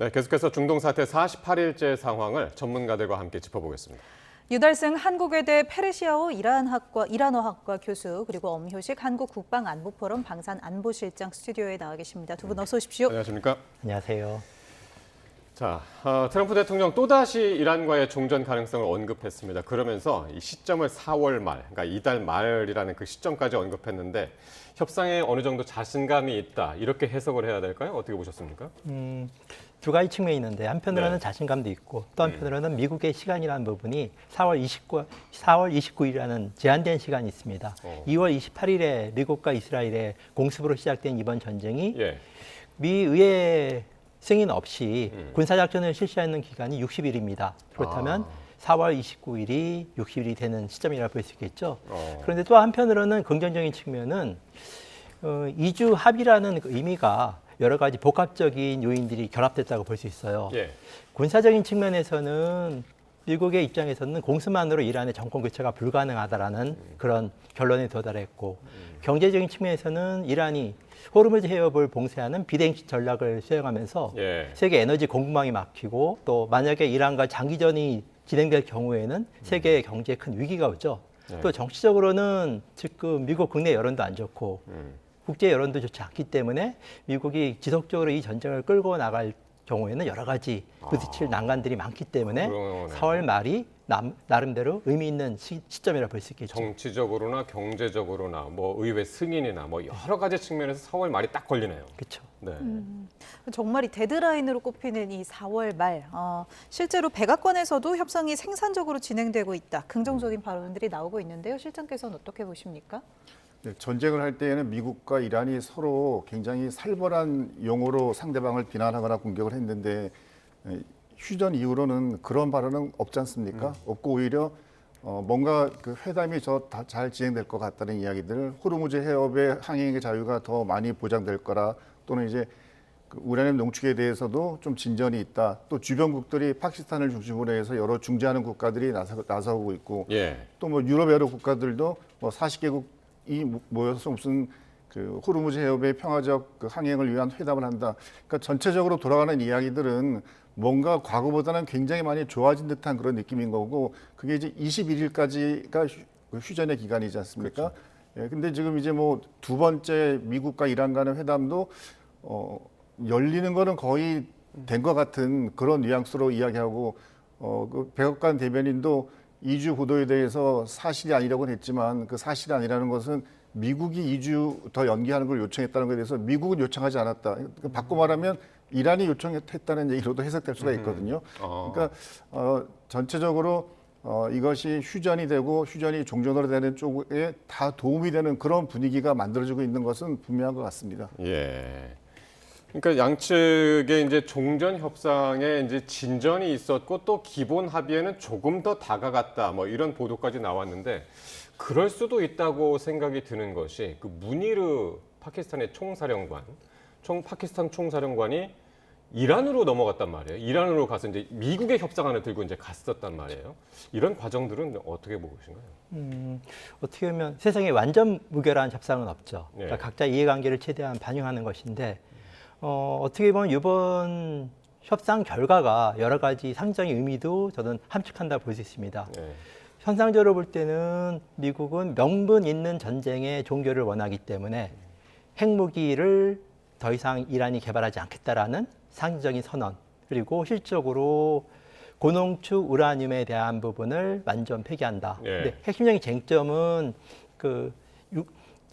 네, 계속해서 중동 사태 48일째 상황을 전문가들과 함께 짚어보겠습니다. 유달승 한국외대 페르시아어 이란어학과 교수 그리고 엄효식 한국국방안보포럼 방산안보실장 스튜디오에 나와 계십니다. 두 분 어서 오십시오. 안녕하십니까? 안녕하세요. 자, 트럼프 대통령 또다시 이란과의 종전 가능성을 언급했습니다. 그러면서 이 시점을 4월 말, 그러니까 이달 말이라는 그 시점까지 언급했는데 협상에 어느 정도 자신감이 있다 이렇게 해석을 해야 될까요? 어떻게 보셨습니까? 두 가지 측면이 있는데 한편으로는 네. 자신감도 있고 또 한편으로는 미국의 시간이라는 부분이 4월 29일이라는 제한된 시간이 있습니다. 2월 28일에 미국과 이스라엘의 공습으로 시작된 이번 전쟁이 예. 미 의회 승인 없이 군사작전을 실시하는 기간이 60일입니다. 그렇다면 4월 29일이 60일이 되는 시점이라고 볼 수 있겠죠. 그런데 또 한편으로는 긍정적인 측면은 이주 합의라는 그 의미가 여러 가지 복합적인 요인들이 결합됐다고 볼 수 있어요. 예. 군사적인 측면에서는 미국의 입장에서는 공습만으로 이란의 정권 교체가 불가능하다라는 그런 결론에 도달했고 경제적인 측면에서는 이란이 호르무즈 해협을 봉쇄하는 비대응식 전략을 수행하면서 예. 세계 에너지 공급망이 막히고 또 만약에 이란과 장기전이 진행될 경우에는 세계 경제에 큰 위기가 오죠. 또 정치적으로는 지금 미국 국내 여론도 안 좋고 국제 여론도 좋지 않기 때문에 미국이 지속적으로 이 전쟁을 끌고 나갈 경우에는 여러 가지 부딪힐 난관들이 많기 때문에 그러네. 4월 말이 나름대로 의미 있는 시점이라고 볼 수 있겠죠. 정치적으로나 경제적으로나 뭐 의회 승인이나 뭐 여러 가지 측면에서 4월 말이 딱 걸리네요. 그렇죠. 네. 정말 이 데드라인으로 꼽히는 이 4월 말, 실제로 백악관에서도 협상이 생산적으로 진행되고 있다. 긍정적인 발언들이 나오고 있는데요. 실장께서는 어떻게 보십니까? 네, 전쟁을 할 때에는 미국과 이란이 서로 굉장히 살벌한 용어로 상대방을 비난하거나 공격을 했는데 휴전 이후로는 그런 발언은 없지 않습니까? 없고 오히려 뭔가 그 회담이 잘 진행될 것 같다는 이야기들, 호르무즈 해협의 항행의 자유가 더 많이 보장될 거라 또는 이제 그 우라늄 농축에 대해서도 좀 진전이 있다. 또 주변국들이 파키스탄을 중심으로 해서 여러 중재하는 국가들이 나서고 있고 예. 또 뭐 유럽 여러 국가들도 뭐 40개국이 모여서 무슨 그 호르무즈 해협의 평화적 그 항행을 위한 회담을 한다. 그러니까 전체적으로 돌아가는 이야기들은 뭔가 과거보다는 굉장히 많이 좋아진 듯한 그런 느낌인 거고 그게 이제 21일까지가 휴전의 기간이지 않습니까? 그렇죠. 예, 근데 지금 이제 뭐 두 번째 미국과 이란 간의 회담도 열리는 거는 거의 된 것 같은 그런 뉘앙스로 이야기하고 그 백악관 대변인도 이주 보도에 대해서 사실이 아니라고는 했지만 그 사실이 아니라는 것은 미국이 이주 더 연기하는 걸 요청했다는 것에 대해서 미국은 요청하지 않았다. 그러니까 바꿔 말하면 이란이 요청했다는 얘기로도 해석될 수가 있거든요. 그러니까 전체적으로 이것이 휴전이 되고 휴전이 종전으로 되는 쪽에 다 도움이 되는 그런 분위기가 만들어지고 있는 것은 분명한 것 같습니다. 예. 그러니까 양측의 이제 종전 협상에 이제 진전이 있었고 또 기본 합의에는 조금 더 다가갔다. 뭐 이런 보도까지 나왔는데 그럴 수도 있다고 생각이 드는 것이 그 무니르 파키스탄의 파키스탄 총사령관이 이란으로 넘어갔단 말이에요. 이란으로 가서 이제 미국의 협상안을 들고 이제 갔었단 말이에요. 이런 과정들은 어떻게 보고 계신가요? 어떻게 보면 세상에 완전 무결한 협상은 없죠. 네. 그러니까 각자 이해관계를 최대한 반영하는 것인데 어떻게 보면 이번 협상 결과가 여러 가지 상징적인 의미도 저는 함축한다 볼 수 있습니다. 네. 현상적으로 볼 때는 미국은 명분 있는 전쟁의 종결을 원하기 때문에 핵무기를 더 이상 이란이 개발하지 않겠다라는 상징적인 선언, 그리고 실질적으로 고농축 우라늄에 대한 부분을 완전 폐기한다. 네. 근데 핵심적인 쟁점은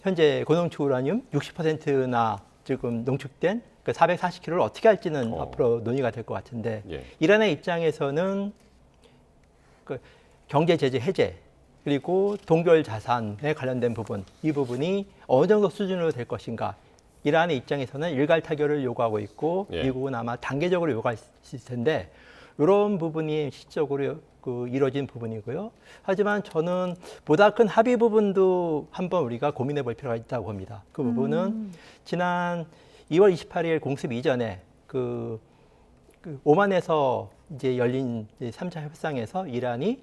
현재 고농축 우라늄 60%나 지금 농축된 그 440kg를 어떻게 할지는 앞으로 논의가 될 것 같은데 예. 이란의 입장에서는 그 경제 제재 해제 그리고 동결 자산에 관련된 부분, 이 부분이 어느 정도 수준으로 될 것인가. 이란의 입장에서는 일괄 타결을 요구하고 있고 미국은 아마 단계적으로 요구할 수 있을 텐데 이런 부분이 실질적으로 이루어진 부분이고요. 하지만 저는 보다 큰 합의 부분도 한번 우리가 고민해 볼 필요가 있다고 봅니다. 그 부분은 지난 2월 28일 공습 이전에 그 오만에서 이제 열린 3차 협상에서 이란이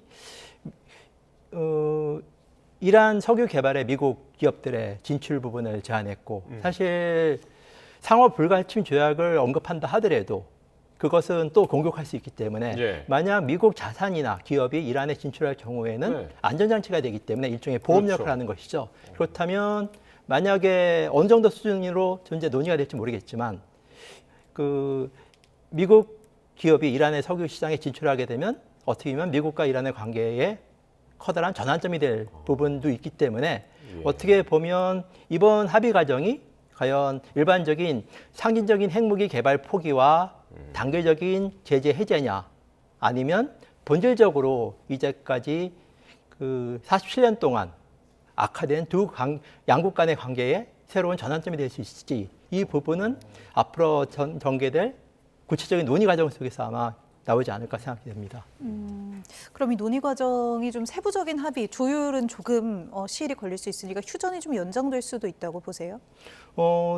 이란 석유 개발에 미국 기업들의 진출 부분을 제한했고 사실 상호 불가침 조약을 언급한다 하더라도 그것은 또 공격할 수 있기 때문에 예. 만약 미국 자산이나 기업이 이란에 진출할 경우에는 네. 안전장치가 되기 때문에 일종의 보험 그렇죠. 역할을 하는 것이죠. 그렇다면 만약에 어느 정도 수준으로 현재 논의가 될지 모르겠지만 그 미국 기업이 이란의 석유 시장에 진출하게 되면 어떻게 보면 미국과 이란의 관계에 커다란 전환점이 될 부분도 있기 때문에 예. 어떻게 보면 이번 합의 과정이 과연 일반적인 상징적인 핵무기 개발 포기와 단계적인 제재 해제냐 아니면 본질적으로 이제까지 그 47년 동안 악화된 양국 간의 관계에 새로운 전환점이 될 수 있을지 이 부분은 앞으로 전개될 구체적인 논의 과정 속에서 아마 나오지 않을까 생각이 됩니다. 그럼 이 논의 과정이 좀 세부적인 합의, 조율은 조금 시일이 걸릴 수 있으니까 휴전이 좀 연장될 수도 있다고 보세요?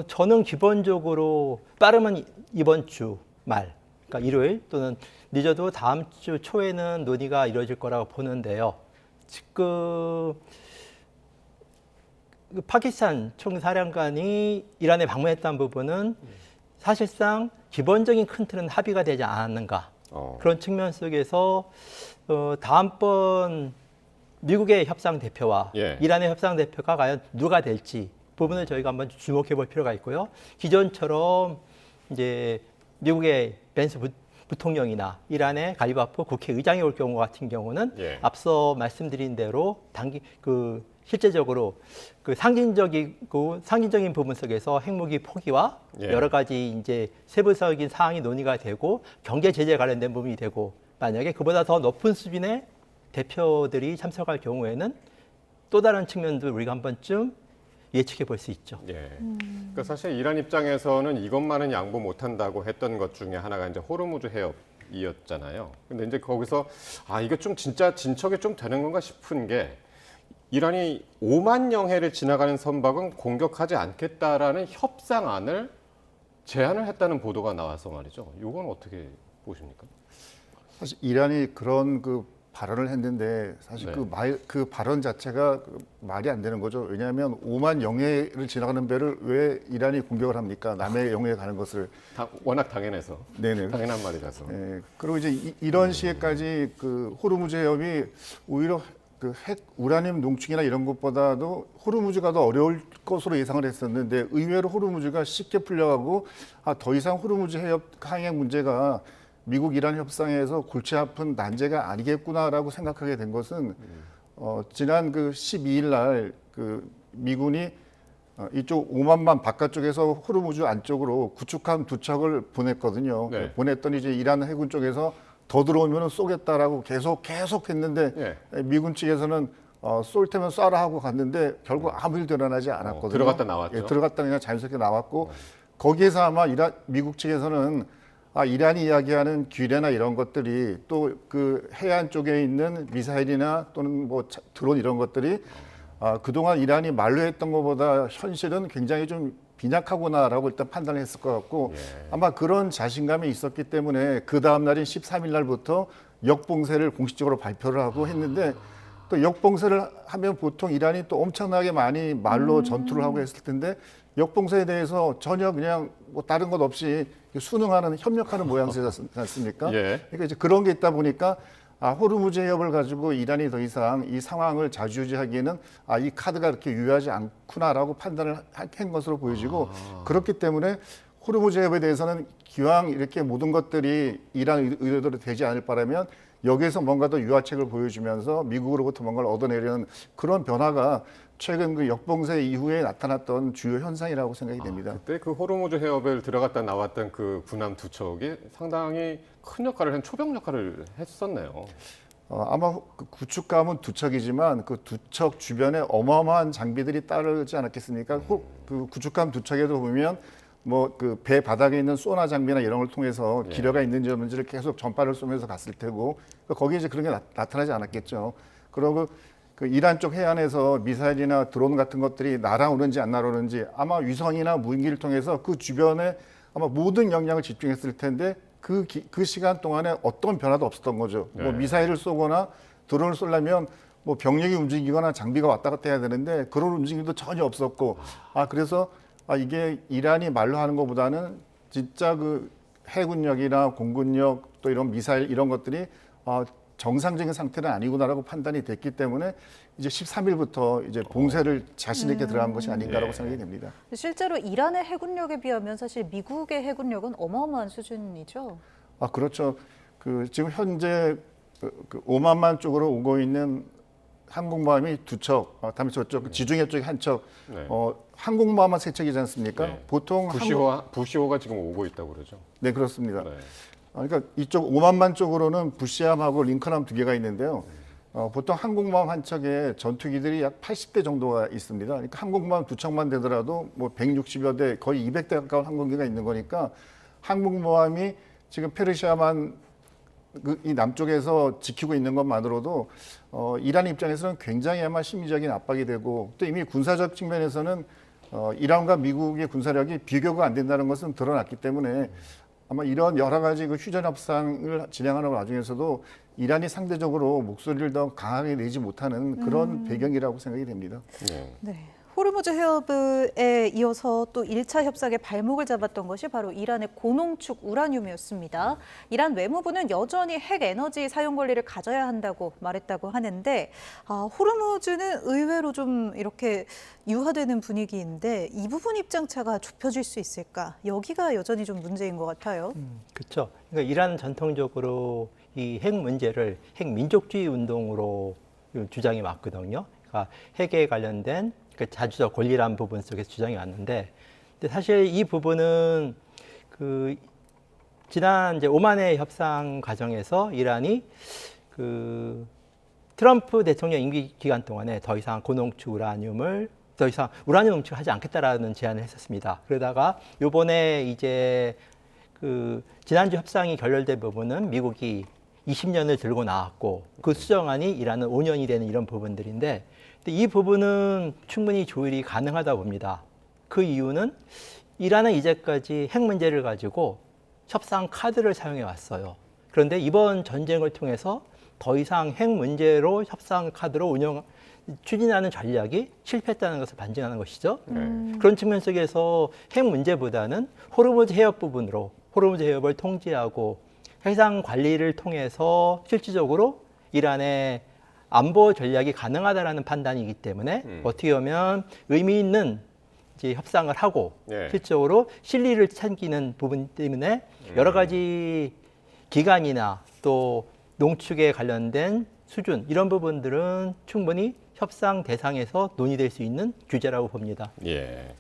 저는 기본적으로 빠르면 이번 주 말, 그러니까 일요일 또는 늦어도 다음 주 초에는 논의가 이루어질 거라고 보는데요. 지금 그 파키스탄 총사령관이 이란에 방문했다는 부분은 사실상 기본적인 큰 틀은 합의가 되지 않았는가. 그런 측면 속에서 다음번 미국의 협상 대표와 예. 이란의 협상 대표가 과연 누가 될지 부분을 저희가 한번 주목해 볼 필요가 있고요. 기존처럼 이제 미국의 벤스 부통령이나 이란의 갈리바프 국회의장이 올 경우 같은 경우는 예. 앞서 말씀드린 대로 실제적으로 그 상징적인 부분 속에서 핵무기 포기와 예. 여러 가지 이제 세부적인 사항이 논의가 되고 경제 제재 관련된 부분이 되고 만약에 그보다 더 높은 수준의 대표들이 참석할 경우에는 또 다른 측면도 우리가 한 번쯤 예측해 볼 수 있죠. 예. 그러니까 사실 이란 입장에서는 이것만은 양보 못한다고 했던 것 중에 하나가 이제 호르무즈 해협이었잖아요. 근데 이제 거기서 이거 좀 진짜 진척이 좀 되는 건가 싶은 게 이란이 5만 영해를 지나가는 선박은 공격하지 않겠다라는 협상안을 제안을 했다는 보도가 나와서 말이죠. 이건 어떻게 보십니까? 사실 이란이 그런 그 발언을 했는데 사실 네. 그 발언 자체가 말이 안 되는 거죠. 왜냐하면 5만 영해를 지나가는 배를 왜 이란이 공격을 합니까? 남의 영해에 가는 것을. 워낙 당연해서. 네네. 당연한 말이라서. 예, 그리고 이제 이런 시에까지 그 호르무즈 해협이 오히려 그 핵 우라늄 농축이나 이런 것보다도 호르무즈가 더 어려울 것으로 예상을 했었는데 의외로 호르무즈가 쉽게 풀려가고 더 이상 호르무즈 해협 항해 문제가 미국 이란 협상에서 골치 아픈 난제가 아니겠구나라고 생각하게 된 것은 지난 그 12일 날 그 미군이 이쪽 오만만 바깥쪽에서 호르무즈 안쪽으로 구축함 2척을 보냈거든요. 네. 보냈더니 이제 이란 해군 쪽에서 더 들어오면 쏘겠다라고 계속 했는데 미군 측에서는 쏠 테면 쏴라 하고 갔는데 결국 아무 일도 일어나지 않았거든요. 들어갔다 나왔죠. 예, 들어갔다 그냥 자연스럽게 나왔고 거기에서 아마 미국 측에서는 이란이 이야기하는 규례나 이런 것들이 또 그 해안 쪽에 있는 미사일이나 또는 뭐 드론 이런 것들이 그동안 이란이 말로 했던 것보다 현실은 굉장히 좀 빈약하구나라고 일단 판단을 했을 것 같고 아마 그런 자신감이 있었기 때문에 그 다음 날인 13일 날부터 역봉쇄를 공식적으로 발표를 하고 했는데 또 역봉쇄를 하면 보통 이란이 또 엄청나게 많이 말로 전투를 하고 했을 텐데 역봉쇄에 대해서 전혀 그냥 뭐 다른 것 없이 순응하는 협력하는 모양새지 않습니까? 예. 그러니까 이제 그런 게 있다 보니까 호르무즈 해협을 가지고 이란이 더 이상 이 상황을 좌지우지하기에는 이 카드가 그렇게 유효하지 않구나라고 판단을 한 것으로 보여지고 그렇기 때문에 호르무즈 해협에 대해서는 기왕 이렇게 모든 것들이 이란 의도대로 되지 않을 바라면 여기에서 뭔가 더 유화책을 보여주면서 미국으로부터 뭔가를 얻어내려는 그런 변화가 최근 그 역봉쇄 이후에 나타났던 주요 현상이라고 생각이 됩니다. 그때 그 호르무즈 해협을 들어갔다 나왔던 그 군함 2척이 상당히 큰 역할을 한 초병 역할을 했었네요. 아마 그 구축함은 2척이지만 그 2척 주변에 어마어마한 장비들이 따르지 않았겠습니까? 그 구축함 2척에도 보면 뭐 그 배 바닥에 있는 소나 장비나 이런 걸 통해서 기뢰가 있는지 없는지를 계속 전파를 쏘면서 갔을 테고 거기에 이제 그런 게 나타나지 않았겠죠. 그리고 그 이란 쪽 해안에서 미사일이나 드론 같은 것들이 날아오는지 안 날아오는지 아마 위성이나 무인기를 통해서 그 주변에 아마 모든 영향을 집중했을 텐데 그 시간 동안에 어떤 변화도 없었던 거죠. 뭐 미사일을 쏘거나 드론을 쏘려면 뭐 병력이 움직이거나 장비가 왔다 갔다 해야 되는데 그런 움직임도 전혀 없었고 그래서 이게 이란이 말로 하는 것보다는 진짜 그 해군력이나 공군력 또 이런 미사일 이런 것들이 정상적인 상태는 아니구나라고 판단이 됐기 때문에 이제 13일부터 이제 봉쇄를 자신 있게 들어간 것이 아닌가라고 생각이 됩니다. 실제로 이란의 해군력에 비하면 사실 미국의 해군력은 어마어마한 수준이죠. 그렇죠. 지금 현재 그 오만만 쪽으로 오고 있는 항공모함이 2척, 다음에 저쪽 지중해 쪽에 한 척, 네. 항공모함만 3척이지 않습니까? 네. 보통 부시호가 지금 오고 있다고 그러죠. 네, 그렇습니다. 네. 그러니까 이쪽 오만만 쪽으로는 부시함하고 링컨함 2개가 있는데요. 보통 항공모함 한 척에 전투기들이 약 80대 정도가 있습니다. 그러니까 항공모함 2척만 되더라도 뭐 160여 대, 거의 200대 가까운 항공기가 있는 거니까 항공모함이 지금 페르시아만 이 남쪽에서 지키고 있는 것만으로도 이란 입장에서는 굉장히 아마 심리적인 압박이 되고 또 이미 군사적 측면에서는 이란과 미국의 군사력이 비교가 안 된다는 것은 드러났기 때문에 아마 이런 여러 가지 그 휴전 협상을 진행하는 와중에서도 이란이 상대적으로 목소리를 더 강하게 내지 못하는 그런 배경이라고 생각이 됩니다. 네. 호르무즈 해협에 이어서 또 1차 협상의 발목을 잡았던 것이 바로 이란의 고농축 우라늄이었습니다. 이란 외무부는 여전히 핵 에너지 사용 권리를 가져야 한다고 말했다고 하는데 호르무즈는 의외로 좀 이렇게 유화되는 분위기인데 이 부분 입장차가 좁혀질 수 있을까? 여기가 여전히 좀 문제인 것 같아요. 그렇죠. 그러니까 이란은 전통적으로 이 핵 문제를 핵 민족주의 운동으로 주장이 맞거든요. 그러니까 핵에 관련된 자주적 권리라는 부분 속에서 주장이 왔는데, 근데 사실 이 부분은 지난 이제 오만의 협상 과정에서 이란이 트럼프 대통령 임기 기간 동안에 더 이상 고농축 우라늄을 더 이상 우라늄 농축하지 않겠다라는 제안을 했었습니다. 그러다가 요번에 이제 지난주 협상이 결렬된 부분은 미국이 20년을 들고 나왔고 그 수정안이 이란은 5년이 되는 이런 부분들인데 이 부분은 충분히 조율이 가능하다 봅니다. 그 이유는 이란은 이제까지 핵 문제를 가지고 협상 카드를 사용해 왔어요. 그런데 이번 전쟁을 통해서 더 이상 핵 문제로 협상 카드로 추진하는 전략이 실패했다는 것을 반증하는 것이죠. 그런 측면 속에서 핵 문제보다는 호르무즈 해협 부분으로 호르무즈 해협을 통제하고 해상 관리를 통해서 실질적으로 이란의 안보 전략이 가능하다라는 판단이기 때문에 어떻게 보면 의미 있는 이제 협상을 하고 실질적으로 실리를 챙기는 부분 때문에 여러 가지 기간이나 또 농축에 관련된 수준 이런 부분들은 충분히 협상 대상에서 논의될 수 있는 규제라고 봅니다. 예.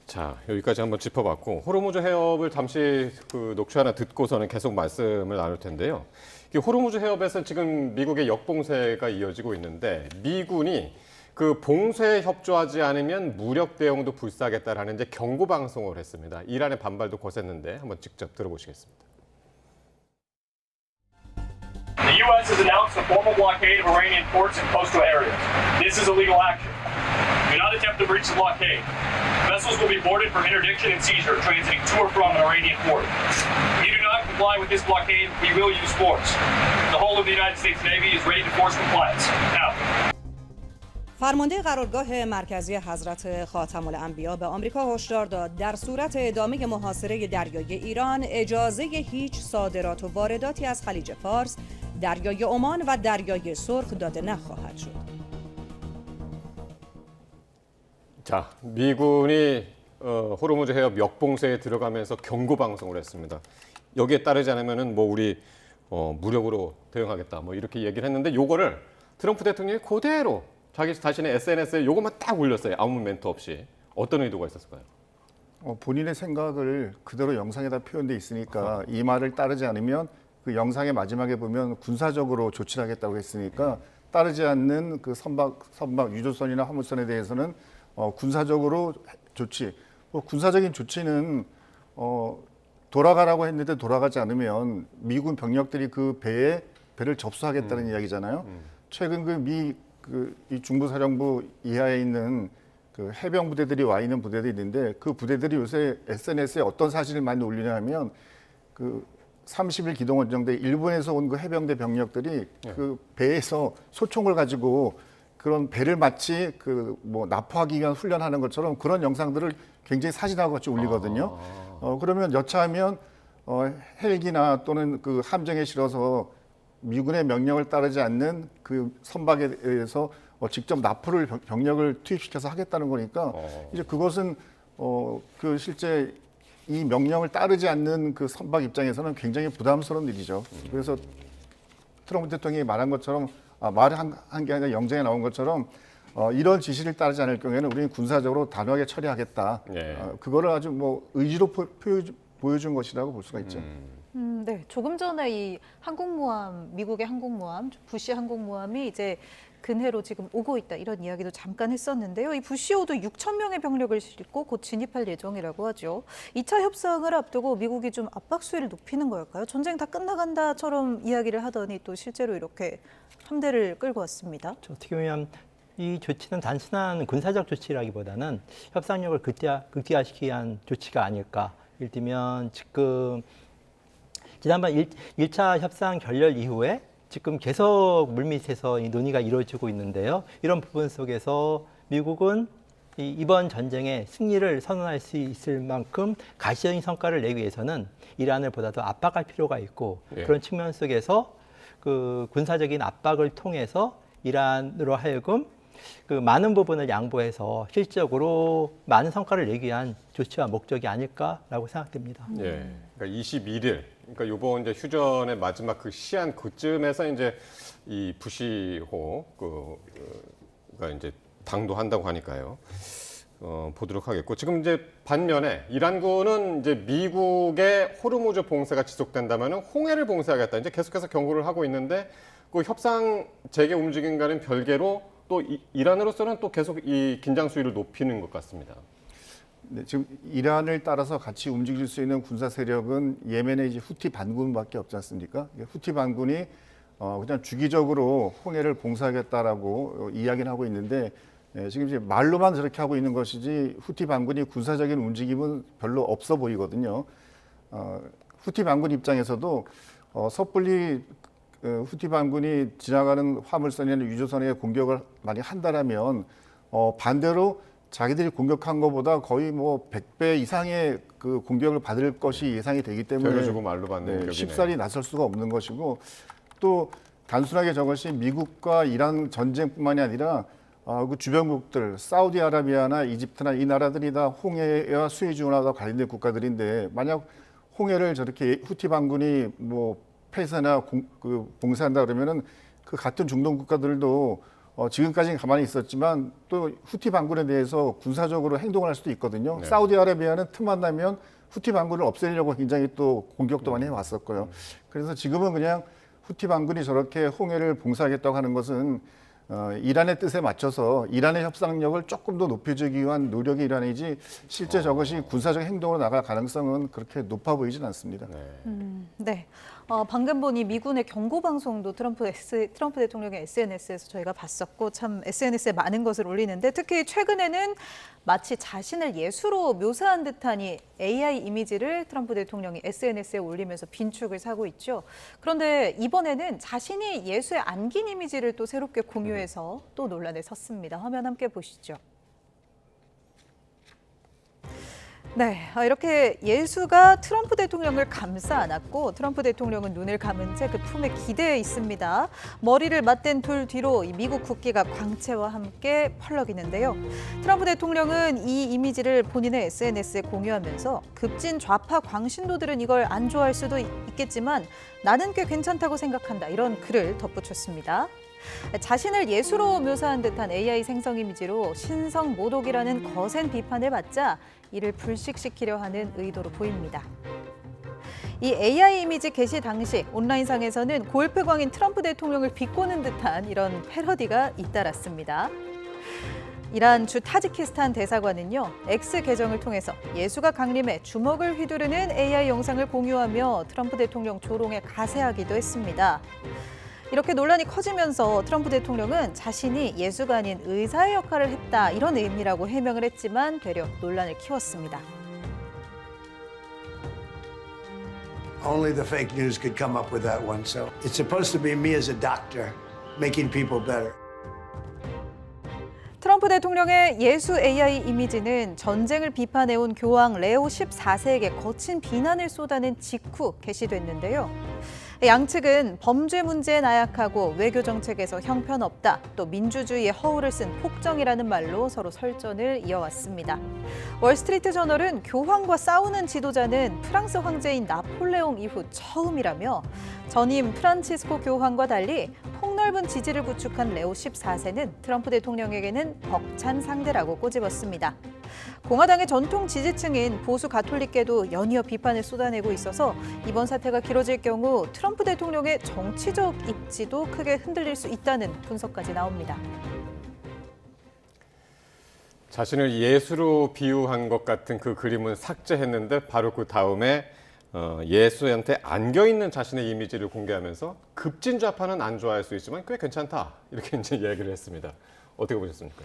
자, 여기까지 한번 짚어봤고 호르무즈 해협을 잠시 녹취 하나 듣고서는 계속 말씀을 나눌 텐데요. 이 호르무즈 해협에서 지금 미국의 역봉쇄가 이어지고 있는데 미군이 봉쇄에 협조하지 않으면 무력 대응도 불사하겠다라는 이제 경고 방송을 했습니다. 이란의 반발도 거셌는데 한번 직접 들어보시겠습니다. The U.S. has announced a formal blockade of Iranian ports and coastal areas. This is illegal action. Do not attempt to breach the blockade. Vessels will be boarded for interdiction and seizure transiting to or from an Iranian port. If you do not comply with this blockade, we will use force. The whole of the United States Navy is ready to force compliance. Now. فرمانده قرارگاه مرکزی حضرت خاتم الانبیا به آمریکا هشدار داد در صورت ادامه محاصره دریای ایران اجازه هیچ صادرات و وارداتی از خلیج فارس، دریای عمان و دریای سرخ داده نخواهد شد. 자, 미군이 호르무즈 해협 역봉쇄에 들어가면서 경고 방송을 했습니다. 여기에 따르지 않으면은 우리 무력으로 대응하겠다 이렇게 얘기를 했는데 요거를 트럼프 대통령이 그대로 자기 자신의 SNS에 요것만 딱 올렸어요. 아무 멘트 없이. 어떤 의도가 있었을까요? 본인의 생각을 그대로 영상에다 표현돼 있으니까 이 말을 따르지 않으면 그 영상의 마지막에 보면 군사적으로 조치를 하겠다고 했으니까 따르지 않는 선박 유조선이나 화물선에 대해서는 군사적으로 조치. 군사적인 조치는 돌아가라고 했는데 돌아가지 않으면 미군 병력들이 그 배를 접수하겠다는 이야기잖아요. 최근 이 중부사령부 이하에 있는 해병 부대들이 와 있는 부대들이 있는데 그 부대들이 요새 SNS에 어떤 사실을 많이 올리냐 하면 30일 기동 원정대 일본에서 온 그 해병대 병력들이 그 배에서 소총을 가지고 그런 배를 마치 납포하기 위한 훈련하는 것처럼 그런 영상들을 굉장히 사진하고 같이 올리거든요. 그러면 여차하면 헬기나 또는 그 함정에 실어서 미군의 명령을 따르지 않는 그 선박에 의해서 직접 납포를 병력을 투입시켜서 하겠다는 거니까 이제 그것은 그 실제 이 명령을 따르지 않는 그 선박 입장에서는 굉장히 부담스러운 일이죠. 그래서 트럼프 대통령이 말한 것처럼 말을 한 게 아니라 영장에 나온 것처럼 이런 지시를 따르지 않을 경우에는 우리는 군사적으로 단호하게 처리하겠다. 예. 그거를 아주 뭐 의지로 보여준 것이라고 볼 수가 있죠. 네, 조금 전에 이 항공모함, 미국의 항공모함, 부시 항공모함이 이제 근해로 지금 오고 있다 이런 이야기도 잠깐 했었는데요. 이 부시호도 6천 명의 병력을 싣고 곧 진입할 예정이라고 하죠. 2차 협상을 앞두고 미국이 좀 압박 수위를 높이는 걸까요? 전쟁 다 끝나간다처럼 이야기를 하더니 또 실제로 이렇게 함대를 끌고 왔습니다. 어떻게 보면 이 조치는 단순한 군사적 조치라기보다는 협상력을 극대화시키기 위한 조치가 아닐까. 예를 들면 지금 지난번 1차 협상 결렬 이후에 지금 계속 물밑에서 이 논의가 이루어지고 있는데요. 이런 부분 속에서 미국은 이번 전쟁에 승리를 선언할 수 있을 만큼 가시적인 성과를 내기 위해서는 이란을 보다 더 압박할 필요가 있고 예. 그런 측면 속에서 그 군사적인 압박을 통해서 이란으로 하여금 그 많은 부분을 양보해서 실질적으로 많은 성과를 내기 위한 조치와 목적이 아닐까라고 생각됩니다. 예. 그러니까 21일. 그러니까 요번 이제 휴전의 마지막 그 시한 그쯤에서 이제 이 부시호 가 이제 당도한다고 하니까요. 보도록 하겠고 지금 이제 반면에 이란군은 이제 미국의 호르무즈 봉쇄가 지속된다면은 홍해를 봉쇄하겠다. 이제 계속해서 경고를 하고 있는데 그 협상 재개 움직임과는 별개로 또 이란으로서는 또 계속 이 긴장 수위를 높이는 것 같습니다. 네, 지금 이란을 따라서 같이 움직일 수 있는 군사 세력은 예멘의 이제 후티 반군밖에 없지 않습니까? 후티 반군이 그냥 주기적으로 홍해를 봉쇄하겠다라고 이야기를 하고 있는데 지금 이제 말로만 저렇게 하고 있는 것이지 후티 반군이 군사적인 움직임은 별로 없어 보이거든요. 후티 반군 입장에서도 섣불리 후티 반군이 지나가는 화물선이나 유조선에 공격을 많이 한다라면 반대로 자기들이 공격한 것보다 거의 뭐 100배 이상의 그 공격을 받을 것이 예상이 되기 때문에 별로 주고 말로 받는 격이네요. 쉽사리 나설 수가 없는 것이고 또 단순하게 저것이 미국과 이란 전쟁뿐만이 아니라 그 주변국들 사우디아라비아나 이집트나 이 나라들이 다 홍해와 수에즈운하고 관련된 국가들인데 만약 홍해를 저렇게 후티 반군이 뭐 폐쇄나 봉쇄한다 그러면은 그 같은 중동 국가들도 지금까지는 가만히 있었지만 또 후티 반군에 대해서 군사적으로 행동을 할 수도 있거든요. 네. 사우디아라비아는 틈만 나면 후티 반군을 없애려고 굉장히 또 공격도 많이 해왔었고요. 그래서 지금은 그냥 후티 반군이 저렇게 홍해를 봉쇄하겠다고 하는 것은 이란의 뜻에 맞춰서 이란의 협상력을 조금 더 높여주기 위한 노력이 일환이지 실제 저것이 군사적 행동으로 나갈 가능성은 그렇게 높아 보이진 않습니다. 네. 방금 보니 미군의 경고 방송도 트럼프 대통령의 SNS에서 저희가 봤었고 참 SNS에 많은 것을 올리는데 특히 최근에는 마치 자신을 예수로 묘사한 듯한 이 AI 이미지를 트럼프 대통령이 SNS에 올리면서 빈축을 사고 있죠. 그런데 이번에는 자신이 예수에 안긴 이미지를 또 새롭게 공유해서 또 논란에 섰습니다. 화면 함께 보시죠. 네, 이렇게 예수가 트럼프 대통령을 감싸 안았고 트럼프 대통령은 눈을 감은 채 그 품에 기대어 있습니다. 머리를 맞댄 둘 뒤로 이 미국 국기가 광채와 함께 펄럭이는데요. 트럼프 대통령은 이 이미지를 본인의 SNS에 공유하면서 급진 좌파 광신도들은 이걸 안 좋아할 수도 있겠지만 나는 꽤 괜찮다고 생각한다. 이런 글을 덧붙였습니다. 자신을 예수로 묘사한 듯한 AI 생성 이미지로 신성 모독이라는 거센 비판을 받자 이를 불식시키려 하는 의도로 보입니다. 이 AI 이미지 게시 당시 온라인상에서는 골프광인 트럼프 대통령을 비꼬는 듯한 이런 패러디가 잇따랐습니다. 이란 주 타지키스탄 대사관은요, X 계정을 통해서 예수가 강림해 주먹을 휘두르는 AI 영상을 공유하며 트럼프 대통령 조롱에 가세하기도 했습니다. 이렇게 논란이 커지면서 트럼프 대통령은 자신이 예수가 아닌 의사의 역할을 했다 이런 의미라고 해명을 했지만 되려 논란을 키웠습니다. Only the fake news could come up with that one. So it's supposed to be me as a doctor making people better. 트럼프 트럼프 대통령의 예수 AI 이미지는 전쟁을 비판해온 교황 레오 14세에게 거친 비난을 쏟아낸 직후 게시됐는데요. 양측은 범죄 문제에 나약하고 외교 정책에서 형편없다, 또 민주주의의 허울을 쓴 폭정이라는 말로 서로 설전을 이어왔습니다. 월스트리트 저널은 교황과 싸우는 지도자는 프랑스 황제인 나폴레옹 이후 처음이라며 전임 프란치스코 교황과 달리 폭넓은 지지를 구축한 레오 14세는 트럼프 대통령에게는 벅찬 상대라고 꼬집었습니다. 공화당의 전통 지지층인 보수 가톨릭계도 연이어 비판을 쏟아내고 있어서 이번 사태가 길어질 경우 트럼프 대통령의 정치적 입지도 크게 흔들릴 수 있다는 분석까지 나옵니다. 자신을 예수로 비유한 것 같은 그 그림은 삭제했는데 바로 그 다음에 예수한테 안겨 있는 자신의 이미지를 공개하면서 급진좌파는 안 좋아할 수 있지만 꽤 괜찮다 이렇게 이제 얘기를 했습니다. 어떻게 보셨습니까?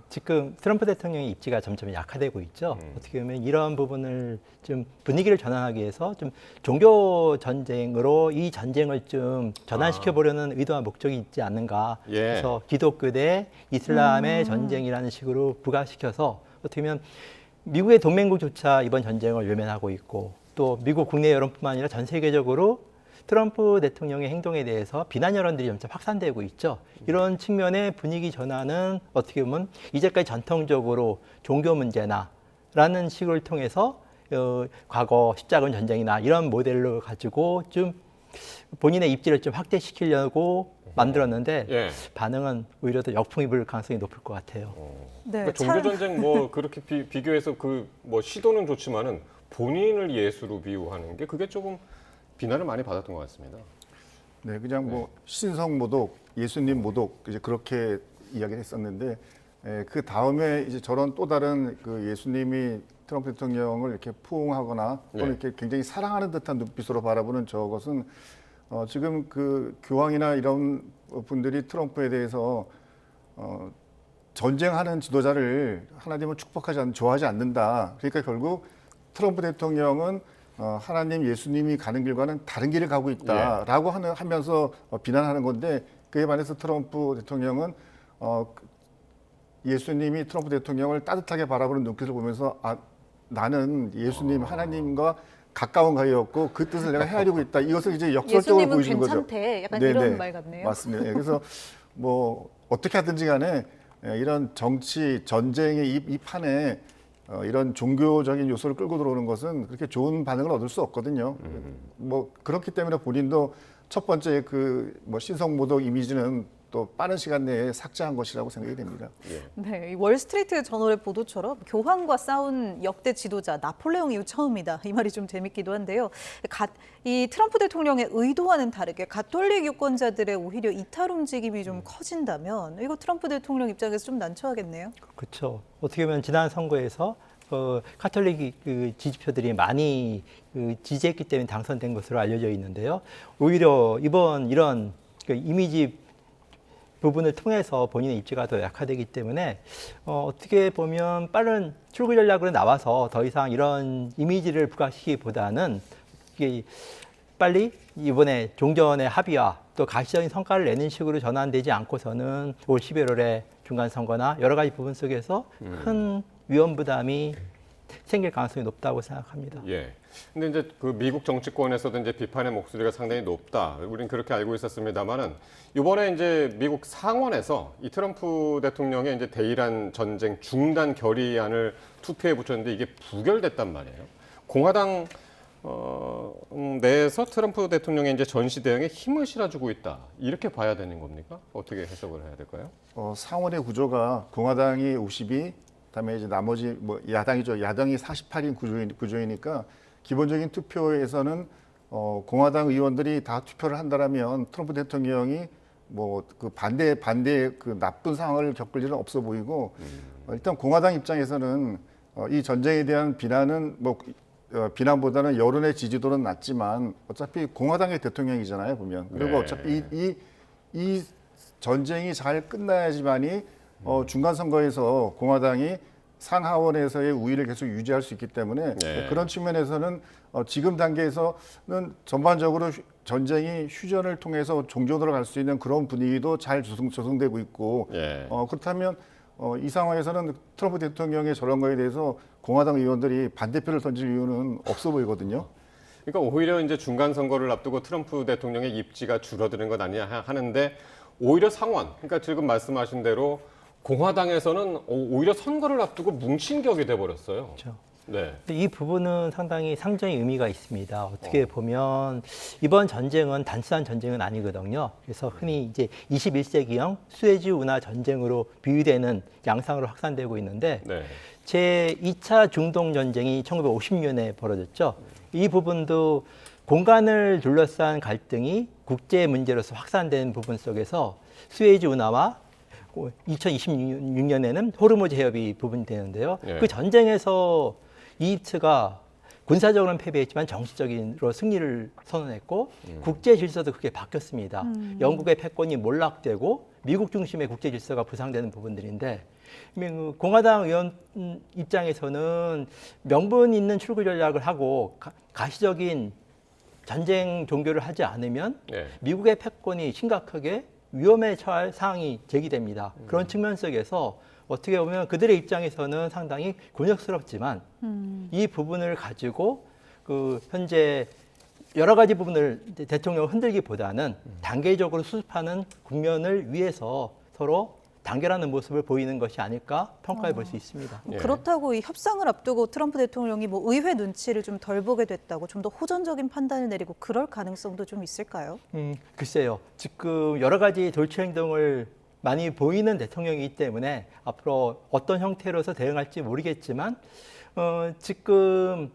지금 트럼프 대통령의 입지가 점점 약화되고 있죠. 어떻게 보면 이런 부분을 좀 분위기를 전환하기 위해서 좀 종교 전쟁으로 이 전쟁을 좀 전환시켜 보려는 의도와 목적이 있지 않는가. 예. 그래서 기독교 대 이슬람의 전쟁이라는 식으로 부각시켜서 어떻게 보면 미국의 동맹국조차 이번 전쟁을 외면하고 있고 또 미국 국내 여론뿐만 아니라 전 세계적으로 트럼프 대통령의 행동에 대해서 비난 여론들이 점차 확산되고 있죠. 이런 측면의 분위기 전환은 어떻게 보면 이제까지 전통적으로 종교 문제나 라는 식을 통해서 과거 십자군 전쟁이나 이런 모델로 가지고 좀 본인의 입지를 좀 확대시키려고 만들었는데 예. 반응은 오히려 더 역풍이 불 가능성이 높을 것 같아요. 네, 그러니까 종교 전쟁 뭐 그렇게 비교해서 그 뭐 시도는 좋지만은 본인을 예수로 비유하는 게 그게 조금 비난을 많이 받았던 것 같습니다. 네, 그냥 뭐 신성 모독, 예수님 모독 이제 그렇게 이야기를 했었는데 그 다음에 이제 저런 또 다른 그 예수님이 트럼프 대통령을 이렇게 포옹하거나 또는 이렇게 굉장히 사랑하는 듯한 눈빛으로 바라보는 저것은 지금 그 교황이나 이런 분들이 트럼프에 대해서 전쟁하는 지도자를 하나님은 좋아하지 않는다. 그러니까 결국 트럼프 대통령은 하나님, 예수님이 가는 길과는 다른 길을 가고 있다라고 하면서 비난하는 건데 그에 반해서 트럼프 대통령은 예수님이 트럼프 대통령을 따뜻하게 바라보는 눈빛을 보면서 나는 예수님, 하나님과 가까운 가이였고 그 뜻을 내가 헤아리고 있다. 이것을 이제 역설적으로 보여주는 거죠. 예수님은 괜찮대. 약간 네네. 이런 말 같네요. 맞습니다. 그래서 뭐 어떻게 하든지 간에 이런 정치 전쟁의 이 판에 이런 종교적인 요소를 끌고 들어오는 것은 그렇게 좋은 반응을 얻을 수 없거든요. 뭐 그렇기 때문에 본인도 첫 번째 그 뭐 신성모독 이미지는 또 빠른 시간 내에 삭제한 것이라고 생각이 됩니다. 네, 이 월스트리트 저널의 보도처럼 교황과 싸운 역대 지도자 나폴레옹 이후 처음이다. 이 말이 좀 재밌기도 한데요. 이 트럼프 대통령의 의도와는 다르게 가톨릭 유권자들의 오히려 이탈 움직임이 좀 커진다면 이거 트럼프 대통령 입장에서 좀 난처하겠네요. 그렇죠. 어떻게 보면 지난 선거에서 카톨릭 지지표들이 많이 지지했기 때문에 당선된 것으로 알려져 있는데요. 오히려 이번 이런 이미지 부분을 통해서 본인의 입지가 더 약화되기 때문에 어떻게 보면 빠른 출구 전략으로 나와서 더 이상 이런 이미지를 부각시키기보다는 빨리 이번에 종전의 합의와 또 가시적인 성과를 내는 식으로 전환되지 않고서는 올 11월에 중간선거나 여러 가지 부분 속에서 큰 위험 부담이 생길 가능성이 높다고 생각합니다. 예. 근데 이제 그 미국 정치권에서도 이제 비판의 목소리가 상당히 높다. 우리는 그렇게 알고 있었습니다만은 이번에 이제 미국 상원에서 이 트럼프 대통령의 이제 대이란 전쟁 중단 결의안을 투표에 붙였는데 이게 부결됐단 말이에요. 공화당 내에서 트럼프 대통령의 이제 전시 대응에 힘을 실어주고 있다. 이렇게 봐야 되는 겁니까? 어떻게 해석을 해야 될까요? 상원의 구조가 공화당이 52, 그다음에 이제 나머지 뭐 야당이죠. 야당이 48인 구조이니까 기본적인 투표에서는 공화당 의원들이 다 투표를 한다라면 트럼프 대통령이 뭐 그 반대 그 나쁜 상황을 겪을 일은 없어 보이고 일단 공화당 입장에서는 이 전쟁에 대한 비난은 뭐 비난보다는 여론의 지지도는 낮지만 어차피 공화당의 대통령이잖아요 보면. 그리고 어차피 이 전쟁이 잘 끝나야지만이 중간 선거에서 공화당이 상하원에서의 우위를 계속 유지할 수 있기 때문에 그런 측면에서는 지금 단계에서는 전반적으로 전쟁이 휴전을 통해서 종전으로 갈 수 있는 그런 분위기도 잘 조성되고 있고 그렇다면 이 상황에서는 트럼프 대통령의 저런 거에 대해서 공화당 의원들이 반대표를 던질 이유는 없어 보이거든요. 그러니까 오히려 이제 중간 선거를 앞두고 트럼프 대통령의 입지가 줄어드는 것 아니냐 하는데 오히려 상원, 그러니까 지금 말씀하신 대로 공화당에서는 오히려 선거를 앞두고 뭉친 격이 돼 버렸어요. 그렇죠. 네. 근데 이 부분은 상당히 상정의 의미가 있습니다. 어떻게 보면 이번 전쟁은 단순한 전쟁은 아니거든요. 그래서 흔히 이제 21세기형 수에즈 운하 전쟁으로 비유되는 양상으로 확산되고 있는데 네. 제 2차 중동 전쟁이 1950년에 벌어졌죠. 이 부분도 공간을 둘러싼 갈등이 국제 문제로서 확산된 부분 속에서 수에즈 운하와 2026년에는 호르무즈 해협이 부분이 되는데요. 예. 그 전쟁에서 이집트가 군사적으로는 패배했지만 정치적으로 승리를 선언했고 국제 질서도 크게 바뀌었습니다. 영국의 패권이 몰락되고 미국 중심의 국제 질서가 부상되는 부분들인데 공화당 의원 입장에서는 명분 있는 출구 전략을 하고 가시적인 전쟁 종교를 하지 않으면 네. 미국의 패권이 심각하게 위험에 처할 상황이 제기됩니다. 그런 측면 속에서 어떻게 보면 그들의 입장에서는 상당히 곤욕스럽지만 이 부분을 가지고 그 현재 여러 가지 부분을 대통령을 흔들기보다는 단계적으로 수습하는 국면을 위해서 서로 단결하는 모습을 보이는 것이 아닐까 평가해 볼 수 있습니다. 예. 그렇다고 이 협상을 앞두고 트럼프 대통령이 뭐 의회 눈치를 좀 덜 보게 됐다고 좀 더 호전적인 판단을 내리고 그럴 가능성도 좀 있을까요? 글쎄요. 지금 여러 가지 돌출 행동을 많이 보이는 대통령이기 때문에 앞으로 어떤 형태로서 대응할지 모르겠지만 지금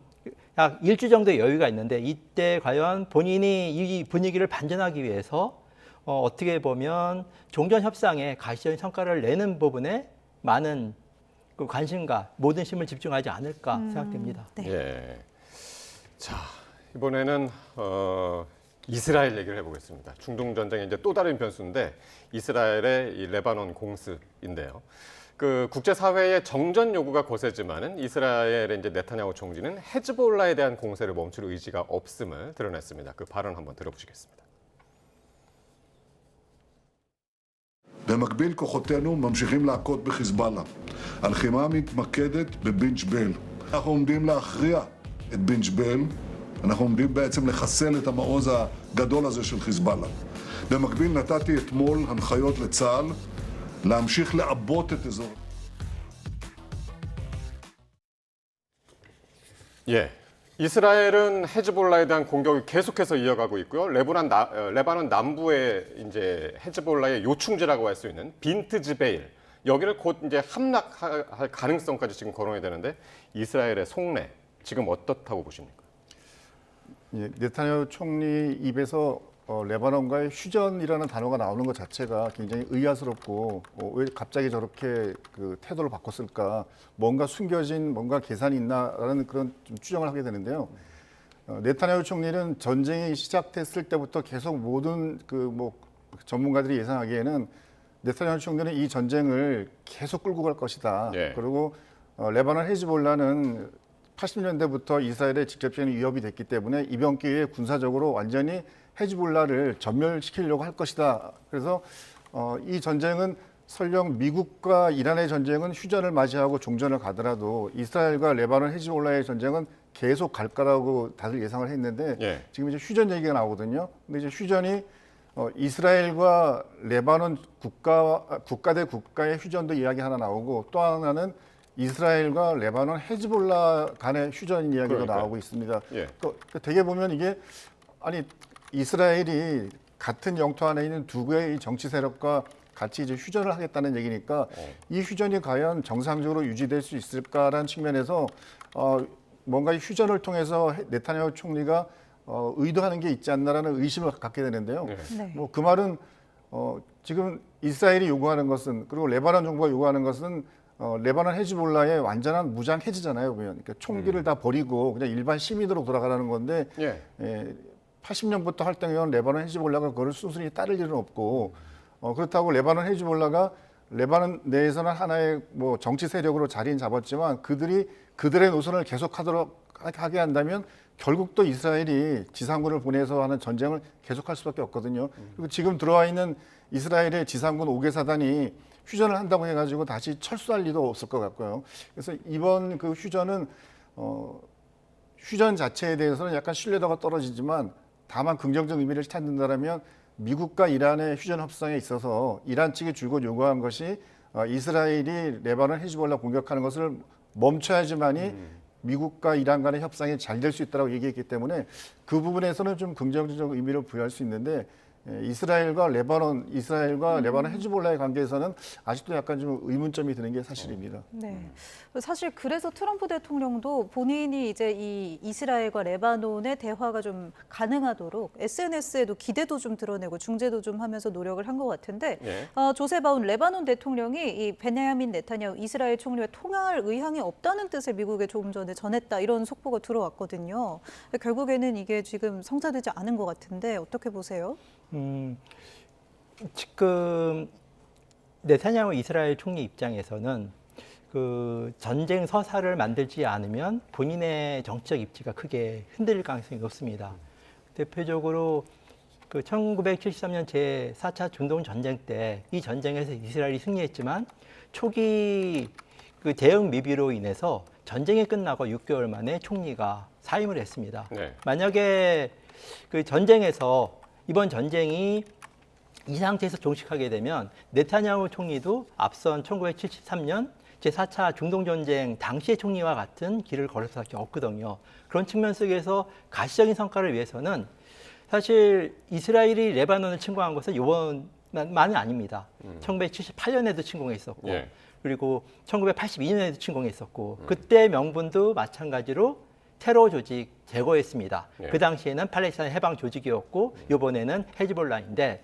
약 일주 정도의 여유가 있는데 이때 과연 본인이 이 분위기를 반전하기 위해서 어떻게 보면 종전 협상에 가시적인 성과를 내는 부분에 많은 그 관심과 모든 힘을 집중하지 않을까 생각됩니다. 네. 예. 자, 이번에는 이스라엘 얘기를 해보겠습니다. 중동 전쟁의 이제 또 다른 변수인데 이스라엘의 이 레바논 공습인데요. 그 국제 사회의 정전 요구가 거세지만은 이스라엘의 이제 네타냐후 총리는 헤즈볼라에 대한 공세를 멈출 의지가 없음을 드러냈습니다. 그 발언 한번 들어보시겠습니다. במקביל כוחותינו ממשיכים להכות בחיזבאללה. הלחימה מתמקדת בבן ג'בייל. אנחנו עומדים להכריע את בן ג'בייל. אנחנו עומדים בעצם לחסל את המעוז הגדול הזה של חיזבאללה. במקביל נתתי אתמול הנחיות לצה"ל להמשיך לעבות את אזור. 예. 이스라엘은 헤즈볼라에 대한 공격을 계속해서 이어가고 있고요. 레바논 남부의 이제 헤즈볼라의 요충지라고 할 수 있는 빈트 지베일 여기를 곧 이제 함락할 가능성까지 지금 거론이 되는데 이스라엘의 속내 지금 어떻다고 보십니까? 예, 네타냐후 총리 입에서 레바논과의 휴전이라는 단어가 나오는 것 자체가 굉장히 의아스럽고 왜 갑자기 저렇게 그 태도를 바꿨을까? 뭔가 숨겨진 뭔가 계산이 있나라는 그런 좀 추정을 하게 되는데요. 네타냐후 총리는 전쟁이 시작됐을 때부터 계속 모든 그 뭐 전문가들이 예상하기에는 네타냐후 총리는 이 전쟁을 계속 끌고 갈 것이다. 예. 그리고 레바논 헤즈볼라는 80년대부터 이스라엘에 직접적인 위협이 됐기 때문에 이번 기회에 군사적으로 완전히 헤즈볼라를 전멸시키려고 할 것이다. 그래서 이 전쟁은 설령 미국과 이란의 전쟁은 휴전을 맞이하고 종전을 가더라도 이스라엘과 레바논 헤즈볼라의 전쟁은 계속 갈 거라고 다들 예상을 했는데 예. 지금 이제 휴전 얘기가 나오거든요. 근데 이제 휴전이 이스라엘과 레바논 국가 대 국가의 휴전도 이야기 하나 나오고 또 하나는 이스라엘과 레바논 헤즈볼라 간의 휴전 이야기도 그러니까요. 나오고 있습니다. 예. 그러니까 되게 보면 이게 아니 이스라엘이 같은 영토 안에 있는 두 개의 정치 세력과 같이 이제 휴전을 하겠다는 얘기니까 이 휴전이 과연 정상적으로 유지될 수 있을까라는 측면에서 뭔가 이 휴전을 통해서 네타냐후 총리가 의도하는 게 있지 않나라는 의심을 갖게 되는데요. 네. 뭐 그 말은 지금 이스라엘이 요구하는 것은 그리고 레바논 정부가 요구하는 것은 레바논 헤즈볼라의 완전한 무장 해제잖아요. 보면 그러니까 총기를 다 버리고 그냥 일반 시민으로 돌아가라는 건데 예. 80년부터 활동해온 레바논 헤즈볼라가 그걸 순순히 따를 일은 없고 그렇다고 레바논 헤즈볼라가 레바논 내에서는 하나의 뭐 정치 세력으로 자리는 잡았지만 그들이 그들의 노선을 계속하도록 하게 한다면 결국 또 이스라엘이 지상군을 보내서 하는 전쟁을 계속할 수밖에 없거든요. 그리고 지금 들어와 있는 이스라엘의 지상군 5개 사단이 휴전을 한다고 해가지고 다시 철수할 리도 없을 것 같고요. 그래서 이번 그 휴전은 휴전 자체에 대해서는 약간 신뢰도가 떨어지지만 다만 긍정적 의미를 찾는다면 미국과 이란의 휴전 협상에 있어서 이란 측이 줄곧 요구한 것이 이스라엘이 레바논 헤즈볼라 공격하는 것을 멈춰야지만이 미국과 이란 간의 협상이 잘 될 수 있다고 얘기했기 때문에 그 부분에서는 좀 긍정적 의미를 부여할 수 있는데 이스라엘과 레바논 헤즈볼라의 관계에서는 아직도 약간 좀 의문점이 드는 게 사실입니다. 네. 사실 그래서 트럼프 대통령도 본인이 이제 이 이스라엘과 레바논의 대화가 좀 가능하도록 SNS에도 기대도 좀 드러내고 중재도 좀 하면서 노력을 한 것 같은데 조셉 아운 레바논 대통령이 이 베냐민 네타냐후 이스라엘 총리와 통화할 의향이 없다는 뜻을 미국에 조금 전에 전했다 이런 속보가 들어왔거든요. 결국에는 이게 지금 성사되지 않은 것 같은데 어떻게 보세요? 지금 네타냐후 이스라엘 총리 입장에서는 그 전쟁 서사를 만들지 않으면 본인의 정치적 입지가 크게 흔들릴 가능성이 높습니다. 대표적으로 그 1973년 제4차 중동 전쟁 때 이 전쟁에서 이스라엘이 승리했지만 초기 그 대응 미비로 인해서 전쟁이 끝나고 6개월 만에 총리가 사임을 했습니다. 네. 만약에 그 전쟁에서 이번 전쟁이 이 상태에서 종식하게 되면 네타냐후 총리도 앞선 1973년 제4차 중동전쟁 당시의 총리와 같은 길을 걸을 수밖에 없거든요. 그런 측면 속에서 가시적인 성과를 위해서는 사실 이스라엘이 레바논을 침공한 것은 이번만은 아닙니다. 1978년에도 침공했었고 그리고 1982년에도 침공했었고 그때 명분도 마찬가지로 테러 조직 제거했습니다. 그 당시에는 팔레스타인 해방 조직이었고 이번에는 헤즈볼라인데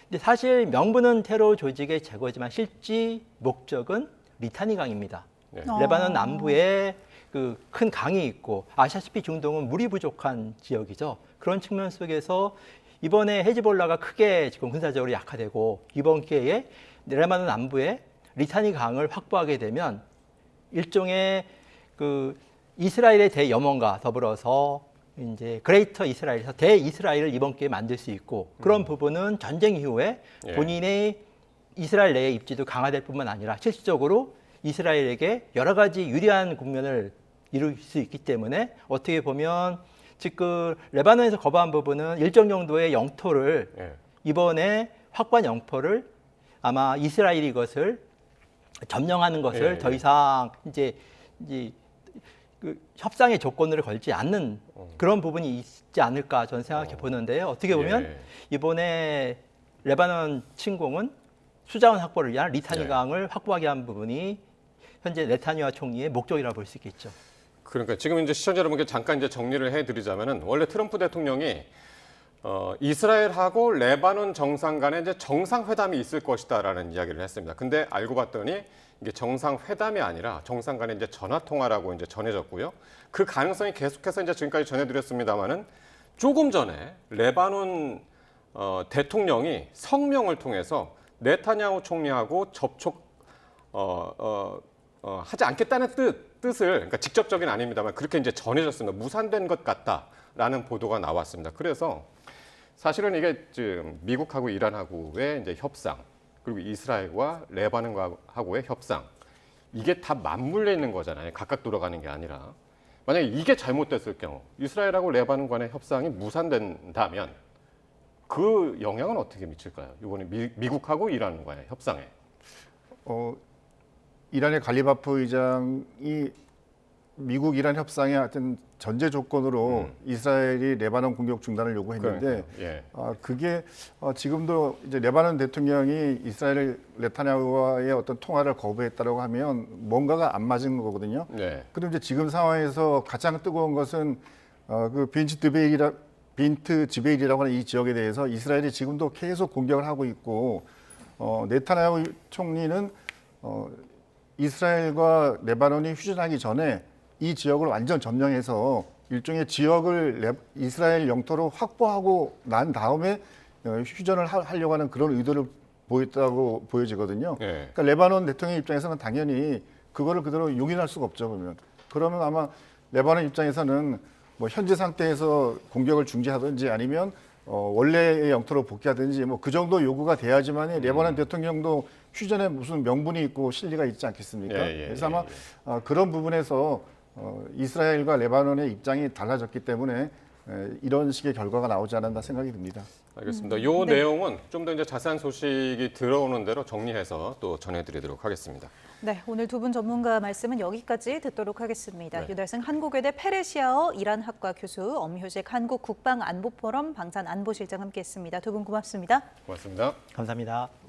근데 사실 명분은 테러 조직의 제거지만 실제 목적은 리타니 강입니다. 레바논 남부에 그 큰 강이 있고 아시다시피 중동은 물이 부족한 지역이죠. 그런 측면 속에서 이번에 헤즈볼라가 크게 지금 군사적으로 약화되고 이번 기회에 레바논 남부에 리타니 강을 확보하게 되면 일종의 그 이스라엘의 대염원과 더불어서 이제 그레이터 이스라엘에서 대이스라엘을 이번 기회에 만들 수 있고 그런 부분은 전쟁 이후에 본인의 이스라엘 내의 입지도 강화될 뿐만 아니라 실질적으로 이스라엘에게 여러 가지 유리한 국면을 이룰 수 있기 때문에 어떻게 보면 지금 레바논에서 거부한 부분은 일정 정도의 영토를 이번에 확보한 영토를 아마 이스라엘이 이것을 점령하는 것을 더 이상 이제 그 협상의 조건을 걸지 않는 그런 부분이 있지 않을까 저는 생각해 보는데요. 어떻게 보면 이번에 레바논 침공은 수자원 확보를 위한 리타니 강을 확보하게 한 부분이 현재 네타냐후 총리의 목적이라고 볼 수 있겠죠. 그러니까 지금 이제 시청자 여러분께 잠깐 이제 정리를 해드리자면은 원래 트럼프 대통령이 이스라엘하고 레바논 정상 간에 이제 정상회담이 있을 것이다라는 이야기를 했습니다. 근데 알고 봤더니 이게 정상회담이 아니라 정상 간의 이제 전화통화라고 이제 전해졌고요. 그 가능성이 계속해서 이제 지금까지 전해드렸습니다만은 조금 전에 레바논 대통령이 성명을 통해서 네타냐후 총리하고 접촉 하지 않겠다는 뜻을 그러니까 직접적인 아닙니다만 그렇게 이제 전해졌습니다. 무산된 것 같다라는 보도가 나왔습니다. 그래서 사실은 이게 지금 미국하고 이란하고의 이제 협상 그리고 이스라엘과 레바논하고의 협상 이게 다 맞물려 있는 거잖아요. 각각 돌아가는 게 아니라 만약에 이게 잘못됐을 경우 이스라엘하고 레바논 간의 협상이 무산된다면 그 영향은 어떻게 미칠까요? 이번에 미국하고 이란과의 협상에. 이란의 갈리바프 의장이 미국 이란 협상의 하여튼 전제 조건으로 이스라엘이 레바논 공격 중단을 요구했는데 그게 지금도 이제 레바논 대통령이 이스라엘 네타냐후와의 어떤 통화를 거부했다라고 하면 뭔가가 안 맞은 거거든요. 그런데 이제 지금 상황에서 가장 뜨거운 것은 그 빈트 지베일이라고 하는 이 지역에 대해서 이스라엘이 지금도 계속 공격을 하고 있고 네타냐후 총리는 이스라엘과 레바논이 휴전하기 전에 이 지역을 완전 점령해서 일종의 지역을 이스라엘 영토로 확보하고 난 다음에 휴전을 하려고 하는 그런 의도를 보였다고 보여지거든요. 그러니까 레바논 대통령 입장에서는 당연히 그거를 그대로 용인할 수가 없죠. 그러면 아마 레바논 입장에서는 뭐 현재 상태에서 공격을 중지하든지 아니면 원래의 영토로 복귀하든지 뭐 그 정도 요구가 돼야지만 레바논 대통령도 휴전에 무슨 명분이 있고 실리가 있지 않겠습니까? 그래서 아마 그런 부분에서 이스라엘과 레바논의 입장이 달라졌기 때문에 이런 식의 결과가 나오지 않았나 생각이 듭니다. 알겠습니다. 이 내용은 좀 더 이제 자세한 소식이 들어오는 대로 정리해서 또 전해드리도록 하겠습니다. 네, 오늘 두 분 전문가 말씀은 여기까지 듣도록 하겠습니다. 네. 유달승 한국외대 페르시아어 이란학과 교수, 엄효식 한국국방안보포럼 방산안보실장 함께했습니다. 두 분 고맙습니다. 고맙습니다. 감사합니다.